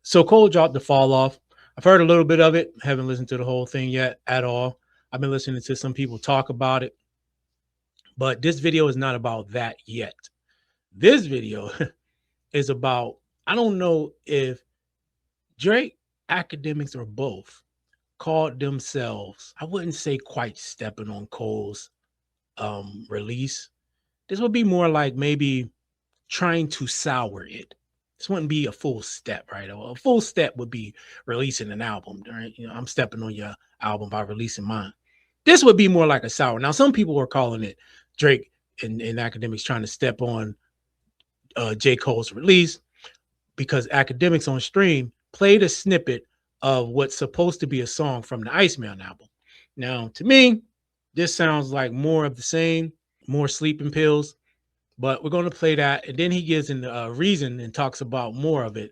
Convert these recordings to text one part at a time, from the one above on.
So Cole dropped the Fall Off. I've heard a little bit of it. Haven't listened to the whole thing yet at all. I've been listening to some people talk about it, but this video is not about that yet. This video is about, I don't know if Drake, Akademiks, or both called themselves, I wouldn't say quite stepping on Cole's release. This would be more like maybe trying to sour it. This wouldn't be a full step, right? A full step would be releasing an album, right? You know, I'm stepping on your album by releasing mine. This would be more like a sour. Now, some people are calling it Drake and Akademiks trying to step on J. Cole's release because Akademiks on stream played a snippet of what's supposed to be a song from the Iceman album. Now, to me, this sounds like more of the same, more sleeping pills, but we're going to play that. And then he gives an reason and talks about more of it.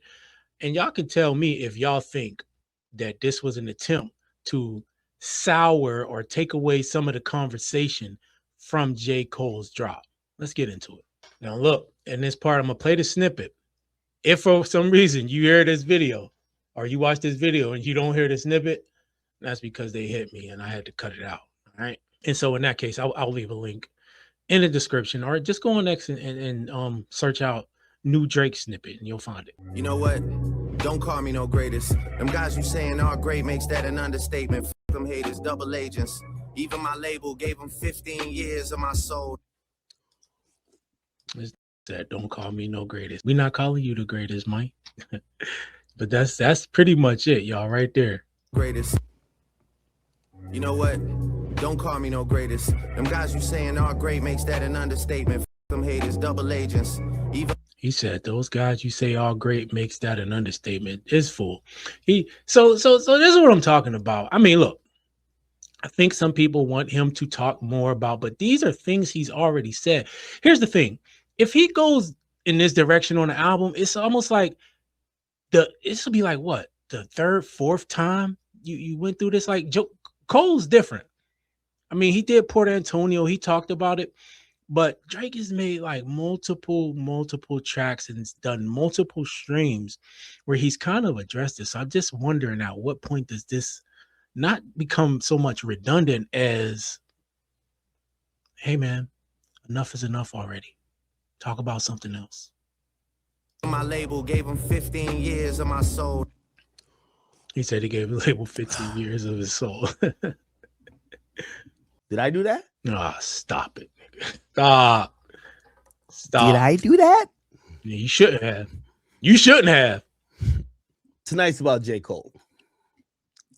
And y'all can tell me if y'all think that this was an attempt to sour or take away some of the conversation from J. Cole's drop. Let's get into it. Now, look, in this part, I'm going to play the snippet. If for some reason you hear this video or you watch this video and you don't hear the snippet, that's because they hit me and I had to cut it out. All right. And so in that case, I'll leave a link in the description, or just go on next and search out new Drake snippet and you'll find it. You know what? Don't call me no greatest. Them guys you saying are great makes that an understatement. F them haters, double agents. Even my label gave them 15 years of my soul. That don't call me no greatest. We're not calling you the greatest, Mike. But that's pretty much it, y'all, right there. Greatest. You know what? Don't call me no greatest. Them guys you saying are great makes that an understatement. F them haters, double agents. Even he said those guys you say are great makes that an understatement. It's full. So this is what I'm talking about. I mean, look, I think some people want him to talk more about, but these are things he's already said. Here's the thing. If he goes in this direction on the album, it's almost like this will be like what? The third, fourth time you went through this. Like Cole's different. I mean, he did Port Antonio. He talked about it, but Drake has made like multiple tracks and done multiple streams where he's kind of addressed this. So I'm just wondering at what point does this not become so much redundant as, hey man, enough is enough already. Talk about something else. my label gave him 15 years of my soul. He said he gave the label 15 years of his soul. Did I do that? Ah, stop it. Stop. Did I do that? Yeah, you shouldn't have. You shouldn't have. Tonight's about J. Cole.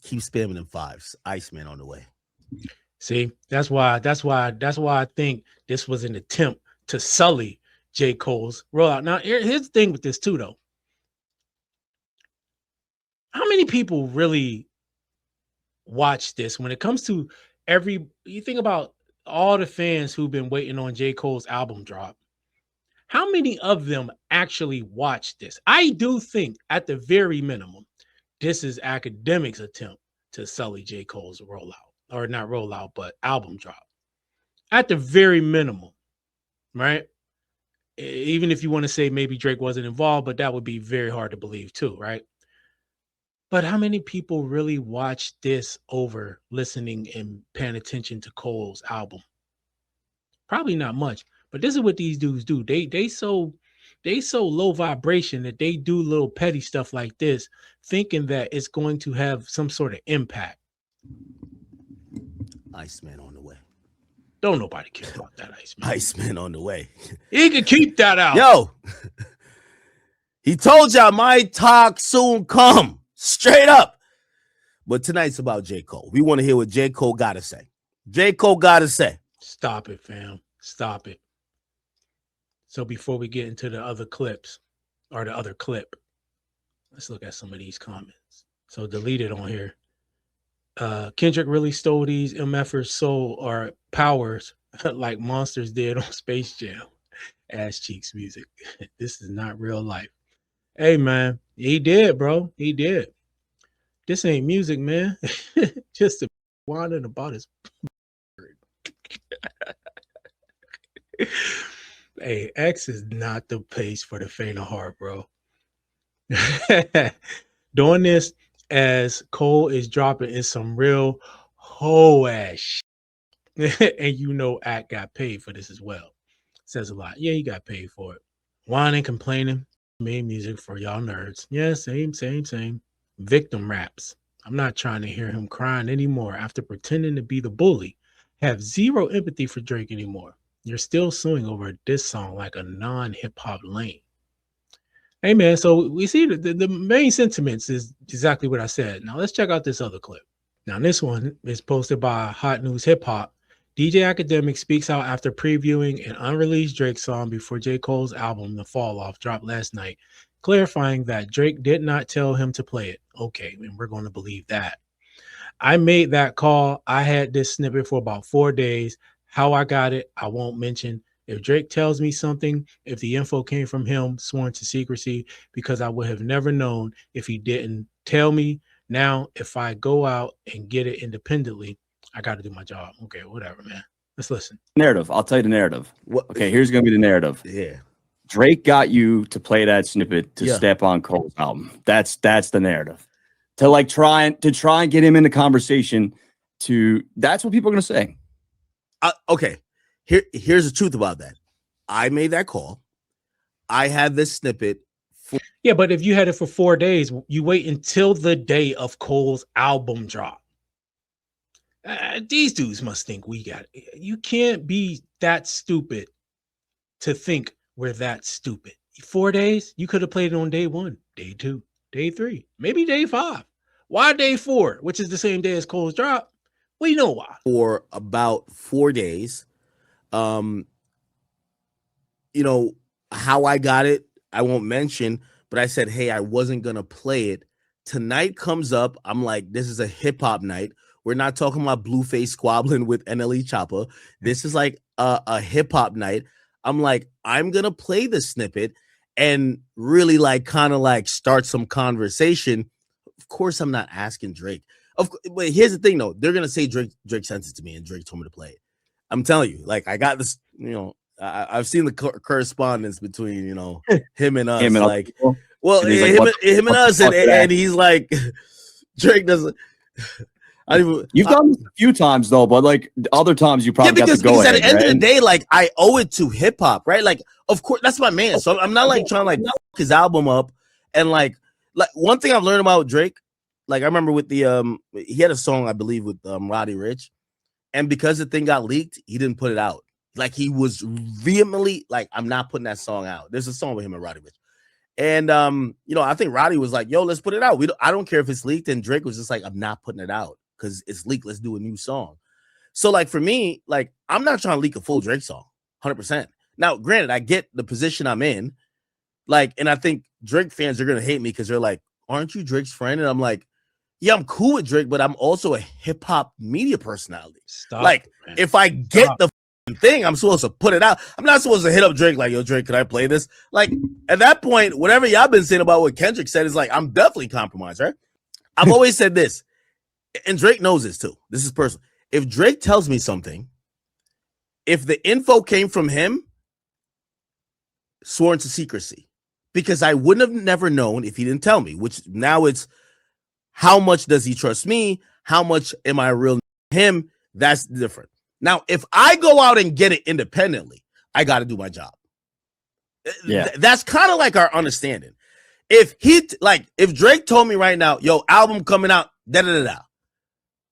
Keep spamming them fives. Iceman on the way. See, that's why I think this was an attempt to sully J. Cole's rollout. Now, here's the thing with this too, though. How many people really watch this when it comes to you think about all the fans who've been waiting on J. Cole's album drop? How many of them actually watch this? I do think at the very minimum, this is Akademiks' attempt to sully J. Cole's rollout, or not rollout, but album drop. At the very minimum, right? Even if you want to say maybe Drake wasn't involved, but that would be very hard to believe too, right? But how many people really watch this over listening and paying attention to Cole's album? Probably not much. But this is what these dudes do. They so low vibration that they do little petty stuff like this, thinking that it's going to have some sort of impact. Iceman on the way. Don't nobody care about that Iceman. Iceman on the way. He can keep that out. Yo, he told y'all my talk soon come. Straight up. But tonight's about J. Cole. We want to hear what J. Cole got to say. J. Cole got to say. Stop it, fam. Stop it. So before we get into the other clips, or the other clip, let's look at some of these comments. So deleted on here. Kendrick really stole these MFers' soul or powers like Monsters did on Space Jam. Ass cheeks music. This is not real life. Hey, man, he did, bro. He did. This ain't music, man. Just a whining about his. Hey, X is not the pace for the faint of heart, bro. Doing this as Cole is dropping is some real hoe ass shit. And you know Act got paid for this as well. Says a lot. Yeah, he got paid for it. Whining, complaining, made music for y'all nerds. Yeah, same. Victim raps. I'm not trying to hear him crying anymore after pretending to be the bully. Have zero empathy for Drake anymore. You're still suing over this song like a non-hip hop lane. Hey man, so we see the main sentiments is exactly what I said. Now let's check out this other clip. Now this one is posted by Hot News Hip Hop. DJ Akademiks speaks out after previewing an unreleased Drake song before J. Cole's album, The Fall Off, dropped last night, clarifying that Drake did not tell him to play it. Okay, and we're going to believe that. I made that call. I had this snippet for about 4 days. How I got it, I won't mention. If Drake tells me something, if the info came from him, sworn to secrecy, because I would have never known if he didn't tell me. Now, if I go out and get it independently, I got to do my job. Okay, whatever, man. Let's listen. Narrative. I'll tell you the narrative. What? Okay, here's going to be the narrative. Yeah. Drake got you to play that snippet to step on Cole's album. That's the narrative. To try and get him in the conversation. That's what people are going to say. Okay. Here's the truth about that. I made that call. I had this snippet. Yeah, but if you had it for 4 days, you wait until the day of Cole's album drop. These dudes must think we got it. You can't be that stupid to think we're that stupid. 4 days, you could have played it on day 1, day 2, day 3, maybe day 5. Why day 4, which is the same day as Cole's drop? We know why. For about 4 days. You know, how I got it, I won't mention, but I said, hey, I wasn't going to play it. Tonight comes up. I'm like, this is a hip hop night. We're not talking about Blueface squabbling with NLE Chopper. This is like a hip hop night. I'm like, I'm going to play the snippet and really kind of start some conversation. Of course, I'm not asking Drake. But here's the thing, though. They're going to say Drake sent it to me and Drake told me to play it. I'm telling you, I got this, I've seen the correspondence between, him and us. Him and us. And he's like, Drake doesn't. You've done this a few times though, but other times you probably got to go ahead, at the end of the day, I owe it to hip hop, right? Of course, that's my man. So I'm not trying to fuck his album up. And one thing I've learned about Drake, I remember with the he had a song I believe with Roddy Ricch, and because the thing got leaked, he didn't put it out. He was vehemently I'm not putting that song out. There's a song with him and Roddy Ricch. And I think Roddy was like, yo, let's put it out. I don't care if it's leaked. And Drake was just like, I'm not putting it out because it's leaked. Let's do a new song. So for me, I'm not trying to leak a full Drake song 100%. Now, granted, I get the position I'm in. And I think Drake fans are going to hate me because they're like, aren't you Drake's friend? And I'm like, yeah, I'm cool with Drake, but I'm also a hip hop media personality. Stop, if I get the thing, I'm supposed to put it out. I'm not supposed to hit up Drake yo, Drake, can I play this? At that point, whatever y'all been saying about what Kendrick said is I'm definitely compromised, right? I've always said this, and Drake knows this too. This is personal. If Drake tells me something, if the info came from him, sworn to secrecy, because I wouldn't have never known if he didn't tell me, which now it's how much does he trust me? How much am I real him? That's different. Now, if I go out and get it independently, I got to do my job. Yeah. That's kind of our understanding. If if Drake told me right now, yo, album coming out,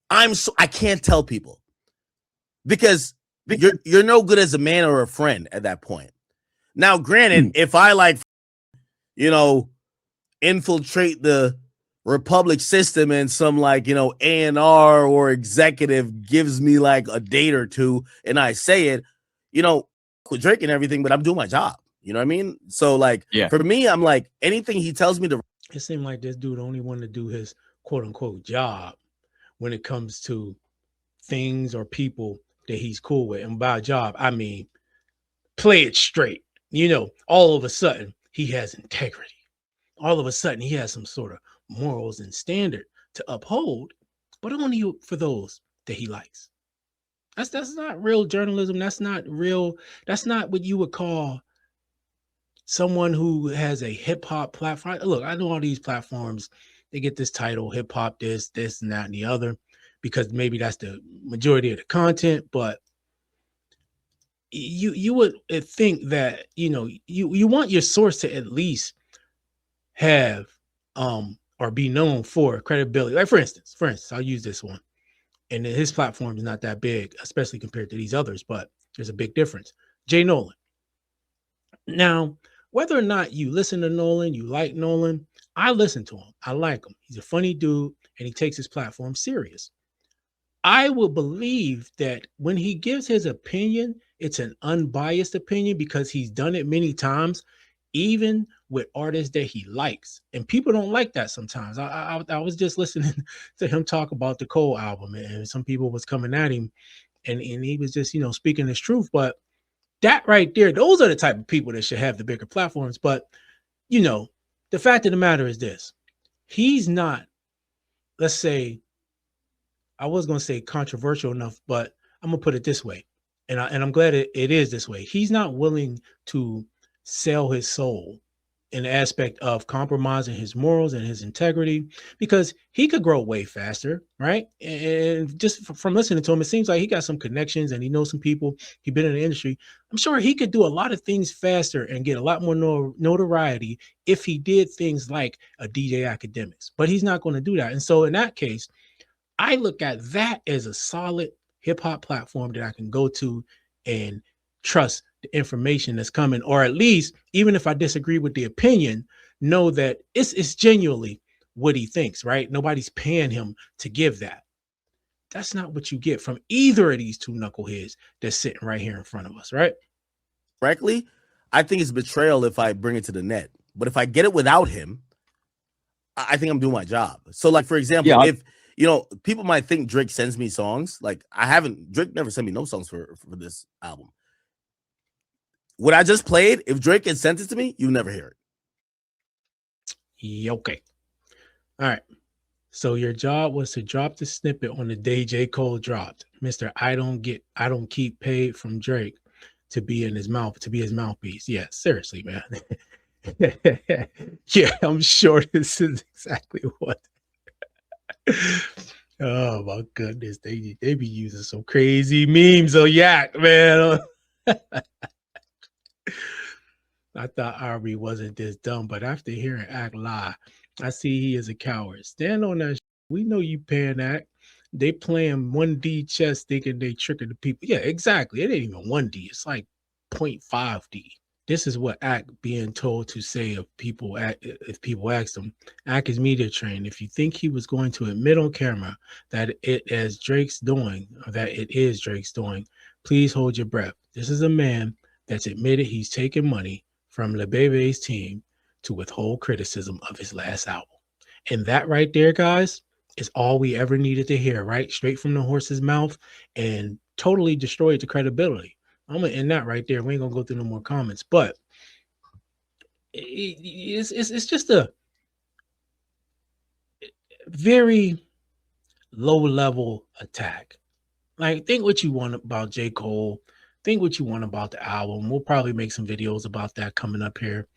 I can't tell people because you're no good as a man or a friend at that point. Now, granted, if I infiltrate the Republic system and some A&R or executive gives me a date or two and I say it, with Drake and everything, but I'm doing my job. You know what I mean? So for me, I'm anything he tells me to. It seemed like this dude only wanted to do his quote unquote job when it comes to things or people that he's cool with. And by job, I mean, play it straight. All of a sudden he has integrity. All of a sudden he has some sort of morals and standard to uphold, but only for those that he likes. That's not real journalism. That's not what you would call someone who has a hip hop platform. Look, I know all these platforms, they get this title, hip hop, this, and that, and the other, because maybe that's the majority of the content. But you would think that, you know, you want your source to at least have or be known for credibility. Like for instance, I'll use this one. And his platform is not that big, especially compared to these others, but there's a big difference. Jay Nolan. Now, whether or not you listen to Nolan, you like Nolan, I listen to him. I like him. He's a funny dude, and he takes his platform serious. I will believe that when he gives his opinion, it's an unbiased opinion because he's done it many times, even with artists that he likes. And people don't like that sometimes. I was just listening to him talk about the Cole album, and some people was coming at him, and he was just, you know, speaking his truth. But that right there, those are the type of people that should have the bigger platforms. But, you know, the fact of the matter is this. He's not, let's say, I was going to say controversial enough, but I'm going to put it this way. And I'm glad it is this way. He's not willing to sell his soul in the aspect of compromising his morals and his integrity, because he could grow way faster, right? And just from listening to him, it seems like he got some connections and he knows some people. He's been in the industry. I'm sure he could do a lot of things faster and get a lot more notoriety if he did things like a DJ Akademiks, but he's not going to do that. And so in that case, I look at that as a solid hip hop platform that I can go to and trust the information that's coming, or at least, even if I disagree with the opinion, know that it's genuinely what he thinks, right? Nobody's paying him to give that. That's not what you get from either of these two knuckleheads that's sitting right here in front of us, right? Frankly, I think it's betrayal if I bring it to the net. But if I get it without him, I think I'm doing my job. So, like, for example, if, you know, people might think Drake sends me songs. Like, Drake never sent me no songs for this album. What I just played, if Drake had sent it to me, you never hear it. Okay. All right. So your job was to drop the snippet on the day J. Cole dropped. Mr. I don't keep paid from Drake to be in his mouth, to be his mouthpiece. Yeah, seriously, man. Yeah, I'm sure this is exactly what. Oh my goodness, they be using some crazy memes of Yak, man. I thought Aubrey wasn't this dumb, but after hearing Act lie, I see he is a coward. Stand on that. We know you paying Act. They playing 1D chess thinking they tricking the people. Yeah, exactly. It ain't even 1D. It's like 0.5D. This is what Act being told to say if people ask him. Act is media trained. If you think he was going to admit on camera that it is Drake's doing, please hold your breath. This is a man that's admitted he's taken money from LeBebe's team to withhold criticism of his last album. And that right there, guys, is all we ever needed to hear, right? Straight from the horse's mouth, and totally destroyed the credibility. I'm going to end that right there. We ain't going to go through no more comments, but it's just a very low-level attack. Like, think what you want about J. Cole. Think what you want about the album. We'll probably make some videos about that coming up here.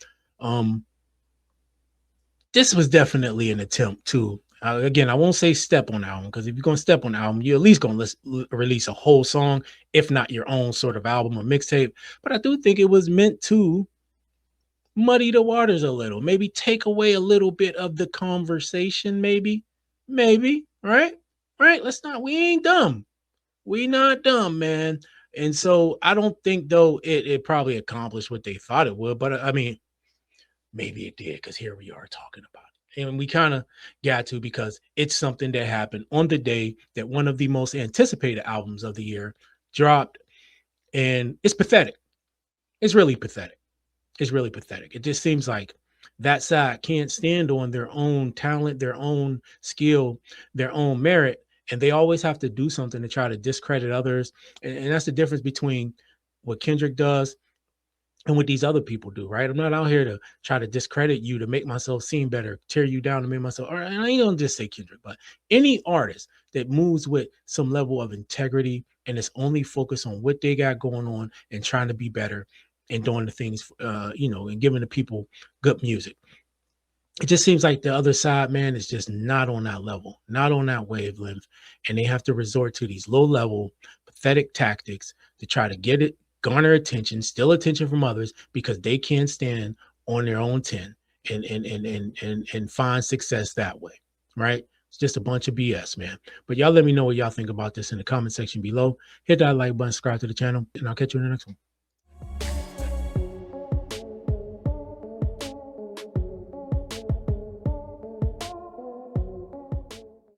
This was definitely an attempt to, again, I won't say step on the album, because if you're going to step on the album, you're at least going to release a whole song, if not your own sort of album or mixtape. But I do think it was meant to muddy the waters a little, maybe take away a little bit of the conversation, maybe, right? We ain't dumb. We not dumb, man. And so I don't think, though, it probably accomplished what they thought it would. But I mean, maybe it did, because here we are talking about it. And we kind of got to, because it's something that happened on the day that one of the most anticipated albums of the year dropped. And it's pathetic. It's really pathetic. It just seems like that side can't stand on their own talent, their own skill, their own merit. And they always have to do something to try to discredit others. And that's the difference between what Kendrick does and what these other people do, right? I'm not out here to try to discredit you to make myself seem better, tear you down to make myself, or and I don't just say Kendrick, but any artist that moves with some level of integrity and is only focused on what they got going on and trying to be better and doing the things, and giving the people good music. it just seems like the other side, man, is just not on that level, not on that wavelength. And they have to resort to these low level, pathetic tactics to try to get it, garner attention, steal attention from others because they can't stand on their own 10 and find success that way. Right. It's just a bunch of BS, man. But y'all let me know what y'all think about this in the comment section below. Hit that like button, subscribe to the channel, and I'll catch you in the next one.